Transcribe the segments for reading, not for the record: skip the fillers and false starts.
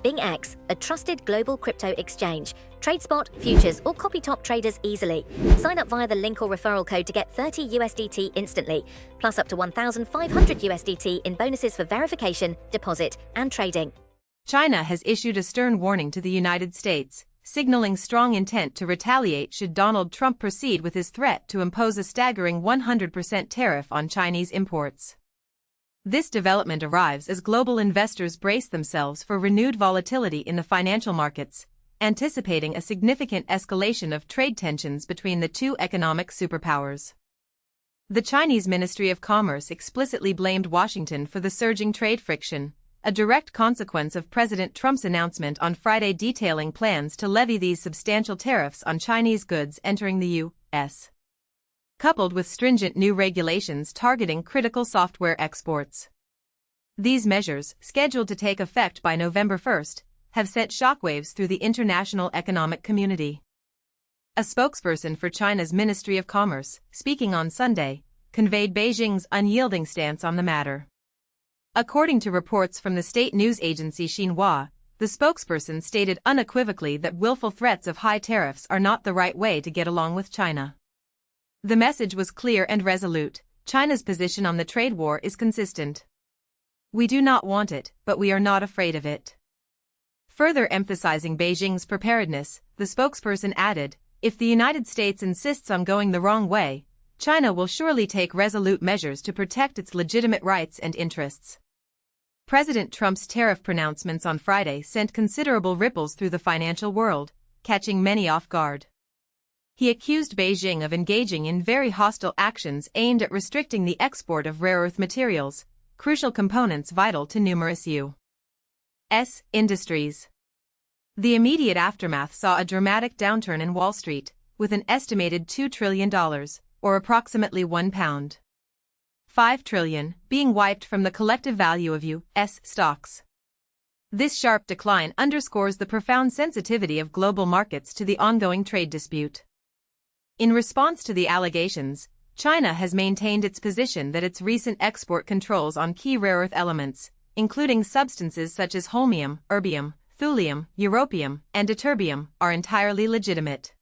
BingX, a trusted global crypto exchange. Trade spot, futures, or copy top traders easily. Sign up via the link or referral code to get 30 USDT instantly, plus up to 1,500 USDT in bonuses for verification, deposit, and trading. China has issued a stern warning to the United States, signaling strong intent to retaliate should Donald Trump proceed with his threat to impose a staggering 100% tariff on Chinese imports. This development arrives as global investors brace themselves for renewed volatility in the financial markets, anticipating a significant escalation of trade tensions between the two economic superpowers. The Chinese Ministry of Commerce explicitly blamed Washington for the surging trade friction, a direct consequence of President Trump's announcement on Friday detailing plans to levy these substantial tariffs on Chinese goods entering the U.S., coupled with stringent new regulations targeting critical software exports. These measures, scheduled to take effect by November 1, have sent shockwaves through the international economic community. A spokesperson for China's Ministry of Commerce, speaking on Sunday, conveyed Beijing's unyielding stance on the matter. According to reports from the state news agency Xinhua, the spokesperson stated unequivocally that willful threats of high tariffs are not the right way to get along with China. The message was clear and resolute. China's position on the trade war is consistent. We do not want it, but we are not afraid of it. Further emphasizing Beijing's preparedness, the spokesperson added, if the United States insists on going the wrong way, China will surely take resolute measures to protect its legitimate rights and interests. President Trump's tariff pronouncements on Friday sent considerable ripples through the financial world, catching many off guard. He accused Beijing of engaging in very hostile actions aimed at restricting the export of rare earth materials, crucial components vital to numerous U.S. industries. The immediate aftermath saw a dramatic downturn in Wall Street, with an estimated $2 trillion, or approximately £1.5 trillion, being wiped from the collective value of U.S. stocks. This sharp decline underscores the profound sensitivity of global markets to the ongoing trade dispute. In response to the allegations, China has maintained its position that its recent export controls on key rare earth elements, including substances such as holmium, erbium, thulium, europium, and ytterbium, are entirely legitimate.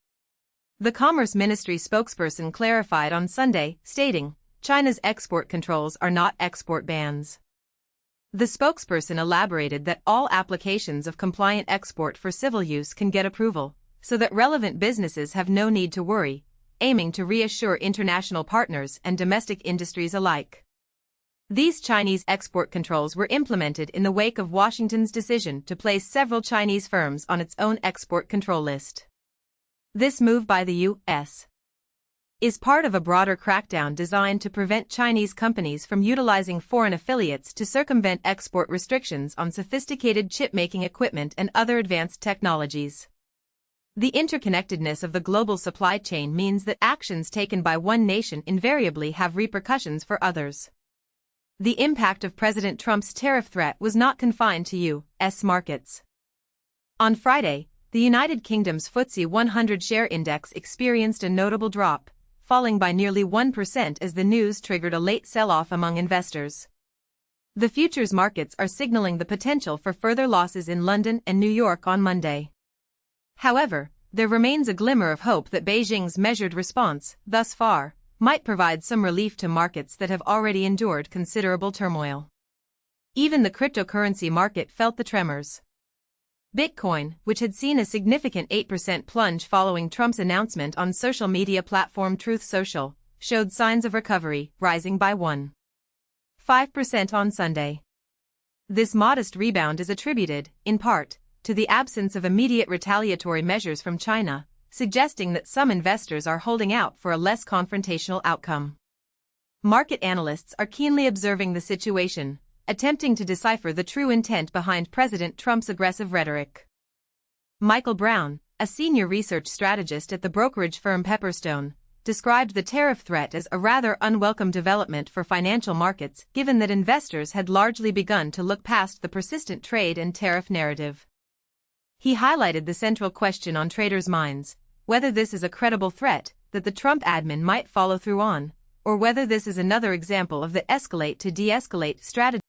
The Commerce Ministry spokesperson clarified on Sunday, stating, China's export controls are not export bans. The spokesperson elaborated that all applications of compliant export for civil use can get approval, so that relevant businesses have no need to worry, aiming to reassure international partners and domestic industries alike. These Chinese export controls were implemented in the wake of Washington's decision to place several Chinese firms on its own export control list. This move by the U.S. is part of a broader crackdown designed to prevent Chinese companies from utilizing foreign affiliates to circumvent export restrictions on sophisticated chip-making equipment and other advanced technologies. The interconnectedness of the global supply chain means that actions taken by one nation invariably have repercussions for others. The impact of President Trump's tariff threat was not confined to U.S. markets. On Friday, the United Kingdom's FTSE 100 share index experienced a notable drop, falling by nearly 1% as the news triggered a late sell-off among investors. The futures markets are signaling the potential for further losses in London and New York on Monday. However, there remains a glimmer of hope that Beijing's measured response, thus far, might provide some relief to markets that have already endured considerable turmoil. Even the cryptocurrency market felt the tremors. Bitcoin, which had seen a significant 8% plunge following Trump's announcement on social media platform Truth Social, showed signs of recovery, rising by 1.5% on Sunday. This modest rebound is attributed, in part, to the absence of immediate retaliatory measures from China, suggesting that some investors are holding out for a less confrontational outcome. Market analysts are keenly observing the situation, attempting to decipher the true intent behind President Trump's aggressive rhetoric. Michael Brown, a senior research strategist at the brokerage firm Pepperstone, described the tariff threat as a rather unwelcome development for financial markets given that investors had largely begun to look past the persistent trade and tariff narrative. He highlighted the central question on traders' minds, whether this is a credible threat that the Trump admin might follow through on, or whether this is another example of the escalate to de-escalate strategy.